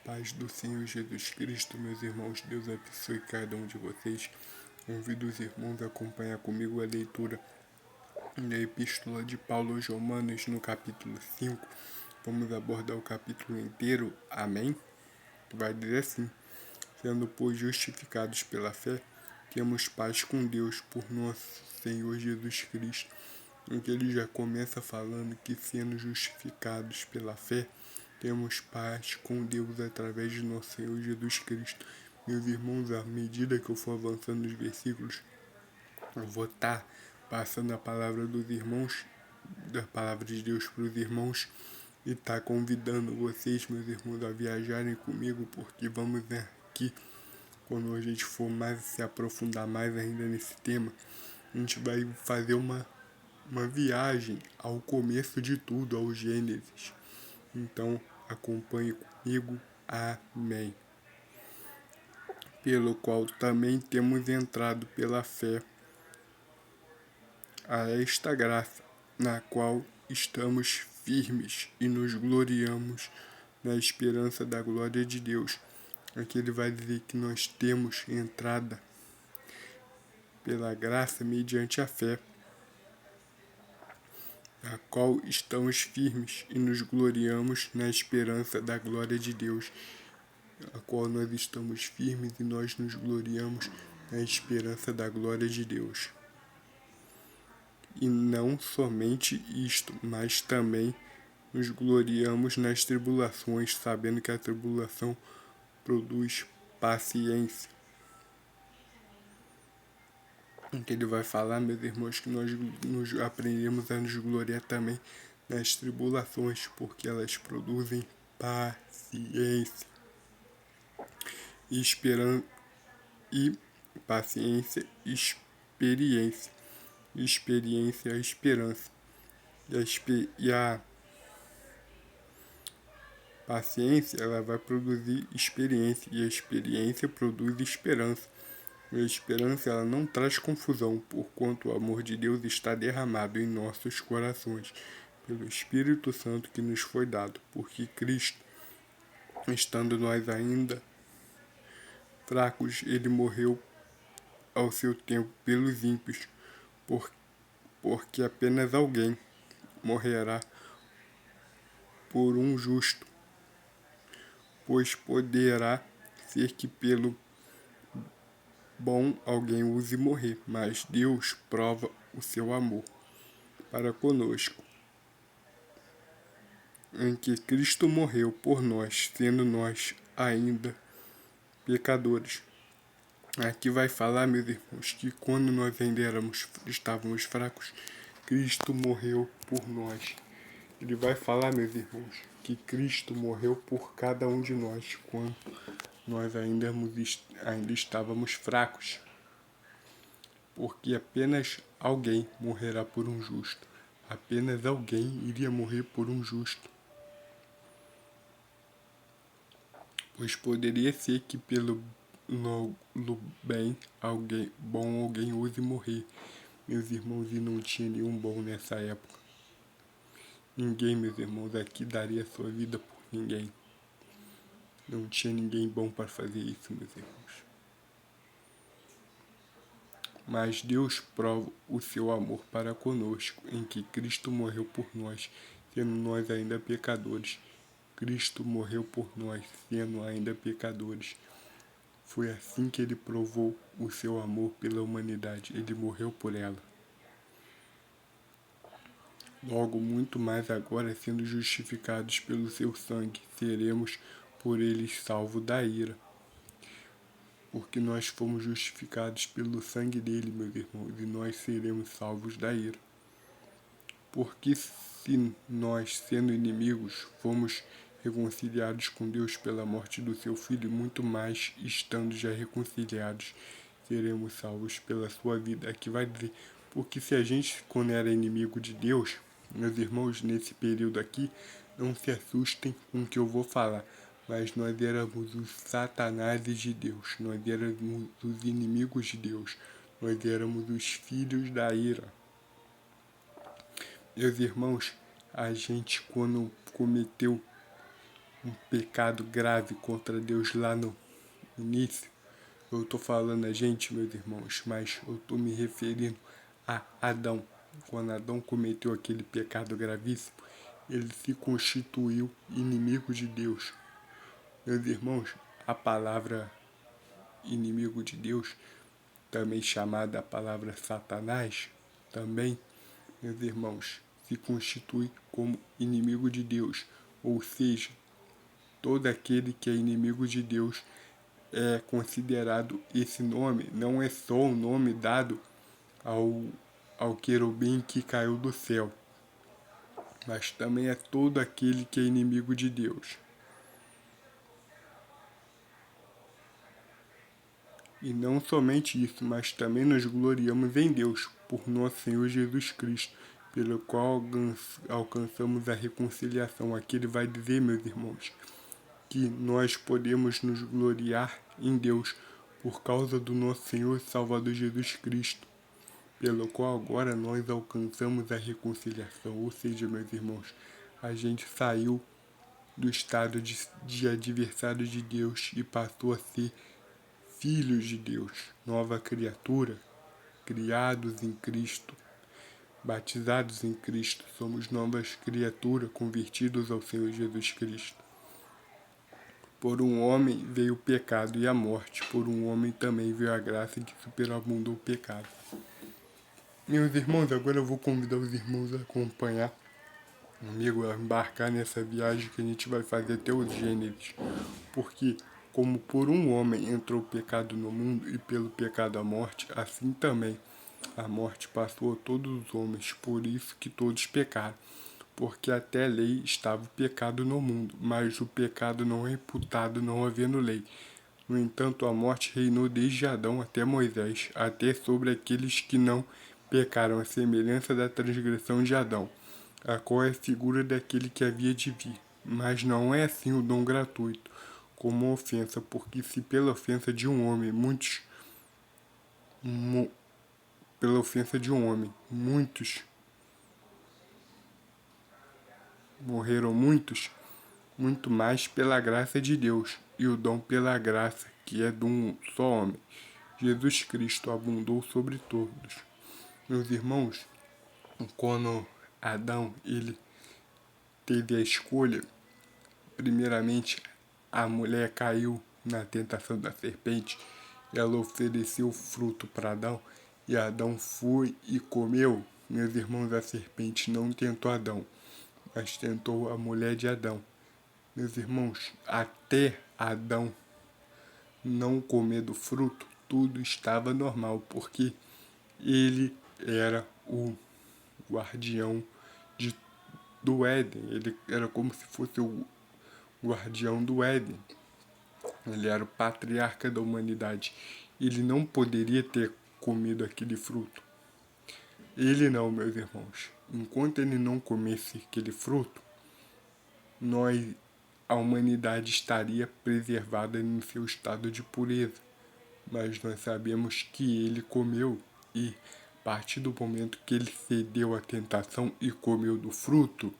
paz do Senhor Jesus Cristo, meus irmãos. Deus abençoe cada um de vocês. Convido os irmãos a acompanhar comigo a leitura da Epístola de Paulo aos Romanos, no capítulo 5. Vamos abordar o capítulo inteiro. Amém? Vai dizer assim: sendo, pois, justificados pela fé, temos paz com Deus por nosso Senhor Jesus Cristo. Em que ele já começa falando que, sendo justificados pela fé, temos paz com Deus através de nosso Senhor Jesus Cristo. Meus irmãos, à medida que eu for avançando nos versículos, eu vou estar passando a palavra dos irmãos, da palavra de Deus para os irmãos, e estar convidando vocês, meus irmãos, a viajarem comigo, porque vamos aqui, quando a gente for mais se aprofundar mais ainda nesse tema, a gente vai fazer uma viagem ao começo de tudo, ao Gênesis. Então, acompanhe comigo. Amém. Pelo qual também temos entrado pela fé a esta graça, na qual estamos firmes e nos gloriamos na esperança da glória de Deus. Aqui ele vai dizer que nós temos entrada pela graça mediante a fé, a qual estamos firmes e nos gloriamos na esperança da glória de Deus, a qual nós estamos firmes e nós nos gloriamos na esperança da glória de Deus. E não somente isto, mas também nos gloriamos nas tribulações, sabendo que a tribulação produz paciência. Que ele vai falar, meus irmãos, que nós nos aprendemos a nos gloriar também nas tribulações, porque elas produzem paciência, esperança e paciência, experiência, experiência, a esperança e a paciência, ela vai produzir experiência, e a experiência produz esperança. E a esperança, ela não traz confusão, porquanto o amor de Deus está derramado em nossos corações pelo Espírito Santo que nos foi dado, porque Cristo, estando nós ainda fracos, ele morreu ao seu tempo pelos ímpios, porque apenas alguém morrerá por um justo, pois poderá ser que pelo bom alguém use morrer, mas Deus prova o seu amor para conosco, em que Cristo morreu por nós, sendo nós ainda pecadores. Aqui vai falar, meus irmãos, que quando nós ainda estávamos fracos, Cristo morreu por nós. Ele vai falar, meus irmãos, que Cristo morreu por cada um de nós quando nós ainda estávamos fracos. Porque apenas alguém morrerá por um justo. Apenas alguém iria morrer por um justo. Pois poderia ser que pelo bem alguém use morrer. Meus irmãos, e não tinha nenhum bom nessa época. Ninguém, meus irmãos, aqui daria sua vida por ninguém. Não tinha ninguém bom para fazer isso, meus irmãos. Mas Deus prova o seu amor para conosco, em que Cristo morreu por nós, sendo nós ainda pecadores. Cristo morreu por nós, sendo ainda pecadores. Foi assim que ele provou o seu amor pela humanidade. Ele morreu por ela. Logo, muito mais agora, sendo justificados pelo seu sangue, seremos por eles salvos da ira. Porque nós fomos justificados pelo sangue dele, meus irmãos, e nós seremos salvos da ira. Porque se nós, sendo inimigos, fomos reconciliados com Deus pela morte do seu Filho, muito mais, estando já reconciliados, seremos salvos pela sua vida. Aqui vai dizer, porque se a gente, quando era inimigo de Deus, meus irmãos, nesse período aqui, não se assustem com o que eu vou falar, mas nós éramos os satanases de Deus, nós éramos os inimigos de Deus, nós éramos os filhos da ira. Meus irmãos, a gente, quando cometeu um pecado grave contra Deus lá no início. Eu estou falando a gente, meus irmãos, mas eu estou me referindo a Adão. Quando Adão cometeu aquele pecado gravíssimo, ele se constituiu inimigo de Deus. Meus irmãos, a palavra inimigo de Deus, também chamada a palavra Satanás, também, meus irmãos, se constitui como inimigo de Deus. Ou seja, todo aquele que é inimigo de Deus é considerado esse nome, não é só o nome dado ao querubim que caiu do céu, mas também é todo aquele que é inimigo de Deus. E não somente isso, mas também nos gloriamos em Deus, por nosso Senhor Jesus Cristo, pelo qual alcançamos a reconciliação. Aqui ele vai dizer, meus irmãos, que nós podemos nos gloriar em Deus por causa do nosso Senhor e Salvador Jesus Cristo, pelo qual agora nós alcançamos a reconciliação. Ou seja, meus irmãos, a gente saiu do estado de adversário de Deus e passou a ser filhos de Deus, nova criatura, criados em Cristo, batizados em Cristo, somos novas criaturas convertidos ao Senhor Jesus Cristo. Por um homem veio o pecado e a morte, por um homem também veio a graça que superabundou o pecado. Meus irmãos, agora eu vou convidar os irmãos a acompanhar comigo, a embarcar nessa viagem que a gente vai fazer até os Gênesis. Porque, como por um homem entrou o pecado no mundo e pelo pecado a morte, assim também a morte passou a todos os homens, por isso que todos pecaram. Porque até a lei estava o pecado no mundo, mas o pecado não é imputado não havendo lei. No entanto, a morte reinou desde Adão até Moisés, até sobre aqueles que não pecaram, a semelhança da transgressão de Adão, a qual é a figura daquele que havia de vir. Mas não é assim o dom gratuito, como a ofensa, porque se pela ofensa de um homem muitos morreram muito mais pela graça de Deus, e o dom pela graça, que é de um só homem, Jesus Cristo, abundou sobre todos. Meus irmãos, quando Adão ele teve a escolha, primeiramente a mulher caiu na tentação da serpente, ela ofereceu fruto para Adão, e Adão foi e comeu. Meus irmãos, a serpente não tentou Adão, mas tentou a mulher de Adão. Meus irmãos, até Adão não comer do fruto, tudo estava normal, porque ele era o guardião do Éden. Ele era como se fosse o guardião do Éden. Ele era o patriarca da humanidade. Ele não poderia ter comido aquele fruto. Ele não, meus irmãos. Enquanto ele não comesse aquele fruto, a humanidade estaria preservada em seu estado de pureza. Mas nós sabemos que ele comeu, e a partir do momento que ele cedeu à tentação e comeu do fruto,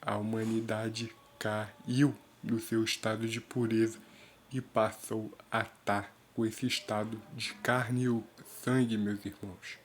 a humanidade caiu do seu estado de pureza e passou a estar com esse estado de carne e sangue, meus irmãos.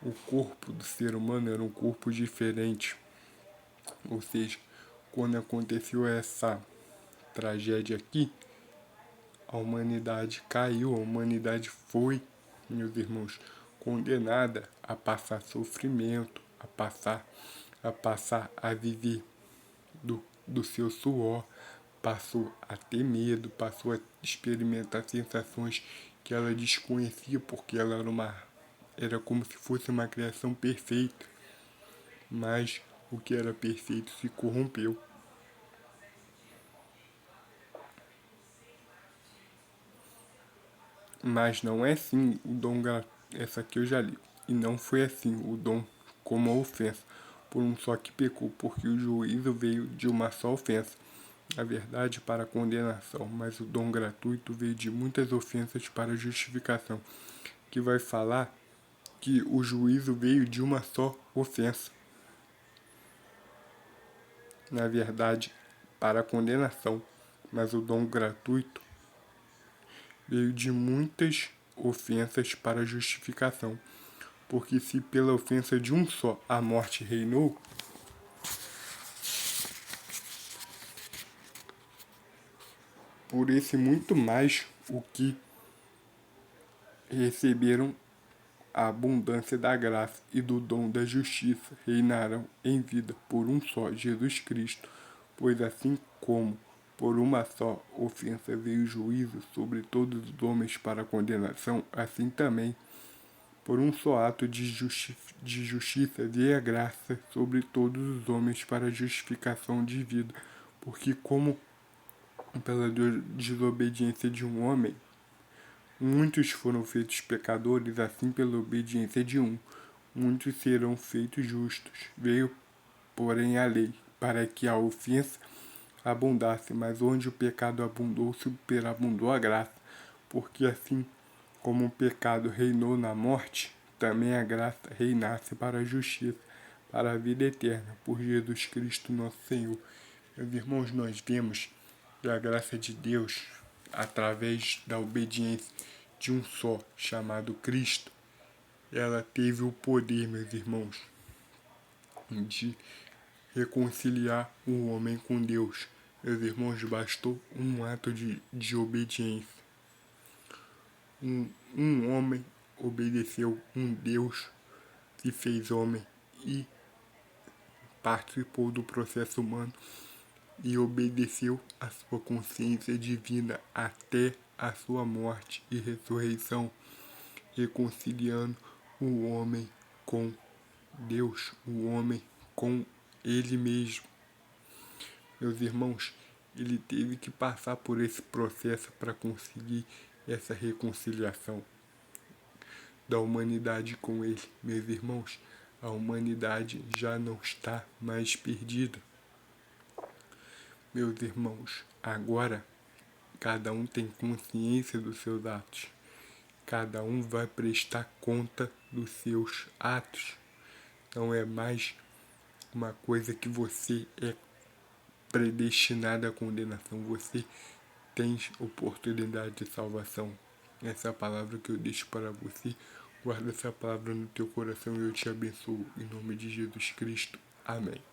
O corpo do ser humano era um corpo diferente. Ou seja, quando aconteceu essa tragédia aqui, a humanidade caiu, a humanidade foi, meus irmãos, condenada a passar sofrimento, a viver do seu suor, passou a ter medo, passou a experimentar sensações que ela desconhecia, porque ela era como se fosse uma criação perfeita, mas o que era perfeito se corrompeu. Mas não é assim o dom gratuito. Essa aqui eu já li. E não foi assim o dom como a ofensa, por um só que pecou, porque o juízo veio de uma só ofensa, a verdade para a condenação, mas o dom gratuito veio de muitas ofensas para a justificação, que vai falar que o juízo veio de uma só ofensa. Na verdade, para a condenação, mas o dom gratuito veio de muitas ofensas para a justificação. Porque se pela ofensa de um só a morte reinou, por esse muito mais o que receberam a abundância da graça e do dom da justiça reinarão em vida por um só, Jesus Cristo. Pois assim como por uma só ofensa veio o juízo sobre todos os homens para condenação, assim também por um só ato de justiça veio a graça sobre todos os homens para a justificação de vida. Porque como pela desobediência de um homem muitos foram feitos pecadores, assim pela obediência de um, muitos serão feitos justos. Veio, porém, a lei, para que a ofensa abundasse, mas onde o pecado abundou, superabundou a graça. Porque assim como o pecado reinou na morte, também a graça reinasse para a justiça, para a vida eterna, por Jesus Cristo nosso Senhor. Meus irmãos, nós vemos que a graça de Deus, através da obediência de um só, chamado Cristo, ela teve o poder, meus irmãos, de reconciliar o homem com Deus. Meus irmãos, bastou um ato de obediência. Um homem obedeceu um Deus que fez homem e participou do processo humano e obedeceu a sua consciência divina até a sua morte e ressurreição, reconciliando o homem com Deus, o homem com ele mesmo. Meus irmãos, ele teve que passar por esse processo para conseguir essa reconciliação da humanidade com ele. Meus irmãos, a humanidade já não está mais perdida. Meus irmãos, agora cada um tem consciência dos seus atos. Cada um vai prestar conta dos seus atos. Não é mais uma coisa que você é predestinado à condenação. Você tem oportunidade de salvação. Essa é a palavra que eu deixo para você. Guarda essa palavra no teu coração e eu te abençoo. Em nome de Jesus Cristo. Amém.